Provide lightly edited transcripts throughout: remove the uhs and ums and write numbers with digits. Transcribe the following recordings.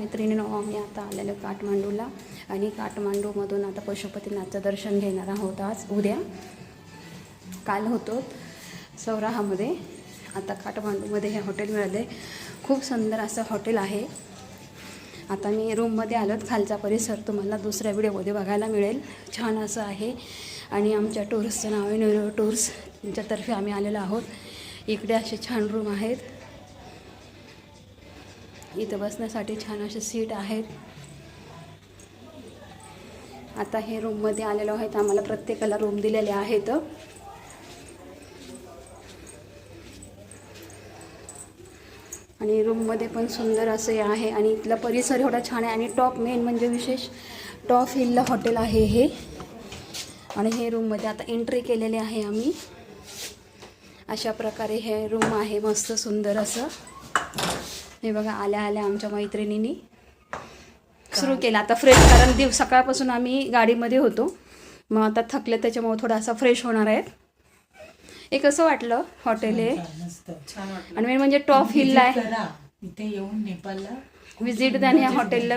मैत्रिणींनो, आम्ही आता आलेलो काठमांडूला आणि काठमांडूमधून आता पशुपतीनाथचं दर्शन घेणार आहोत आज उद्या. काल होतो सौराहामध्ये, आता काठमांडूमध्ये हे हॉटेल मिळाले. खूप सुंदर असं हॉटेल आहे. आता मी रूममध्ये आलोत. खालचा परिसर तुम्हाला दुसऱ्या व्हिडिओमध्ये बघायला मिळेल. छान असं आहे आणि आमच्या टूर्सचं नाव आहे न्यूरो टूर्स, त्यांच्यातर्फे आम्ही आलेलो आहोत. इकडे असे छान रूम आहेत. इथं बसण्यासाठी छान असे सीट आहेत. आता हे रूममध्ये आलेलो आहेत. आम्हाला प्रत्येकाला रूम दिलेले आहेत. आणि रूममध्ये पण सुंदर असे आहे आणि इथला परिसर एवढा छान आहे. आणि टॉप मेन म्हणजे विशेष टॉप हिलला हॉटेल आहे हे. आणि हे रूममध्ये आता एंट्री केलेली आहे आम्ही. अशा प्रकारे हे रूम आहे, मस्त सुंदर असं. हे बघा, आल्या आल्या आमच्या मैत्रिणींनी सुरू केलं आता फ्रेश, कारण सकाळपासून आम्ही गाडीमध्ये होतो. मग आता थकले, त्याच्यामुळे थोडासा फ्रेश होणार आहेत. हे कसं वाटलं हॉटेल हे? छान वाटलं. आणि मेन म्हणजे टॉप हिलला आहे. इथे येऊन नेपाळला विजिट द्या आणि ह्या हॉटेलला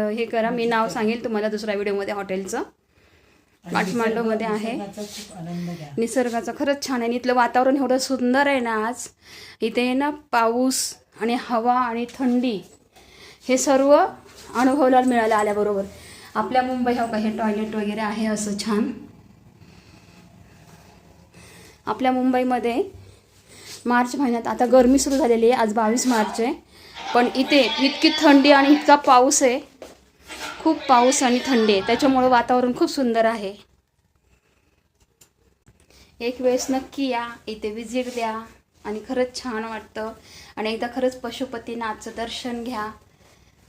हे करा. मी नाव सांगेल तुम्हाला दुसऱ्या व्हिडिओमध्ये हॉटेलचं. काठमांडूमध्ये आहे. निसर्गाचं खरंच छान आहे. इथलं वातावरण एवढं सुंदर आहे ना आज. इथे ना पाऊस आणि हवा आणि थंडी हे सर्व अनुभवायला मिळालं आल्याबरोबर. आपल्या मुंबई हो का, हे टॉयलेट वगैरे आहे असं छान. आपल्या मुंबईमध्ये मार्च महिन्यात आता गरमी सुरू झालेली आहे. आज 22 मार्च आहे, पण इथे इतकी थंडी आणि इतका पाऊस आहे. खूप पाऊस आणि थंडी आहे, त्याच्यामुळे वातावरण खूप सुंदर आहे. एक वेळेस नक्की या, इथे विजिट द्या आणि खरंच छान वाटतं. आणि एकदा खरंच पशुपतीनाथचं दर्शन घ्या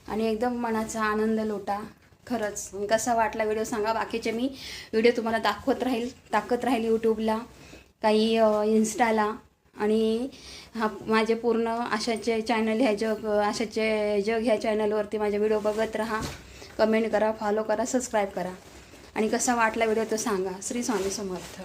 आणि एकदम मनाचा आनंद लोटा. खरंच कसा वाटला व्हिडिओ सांगा. बाकीचे मी व्हिडिओ तुम्हाला टाकत राहील यूट्यूबला, काही इन्स्टाला. आणि माझे पूर्ण आशाचे चॅनल आशाचे जग ह्या चॅनलवरती माझे व्हिडिओ बघत राहा. कमेंट करा, फॉलो करा, सबस्क्राईब करा. आणि कसा वाटला व्हिडिओ तो सांगा. श्री स्वामी समर्थ.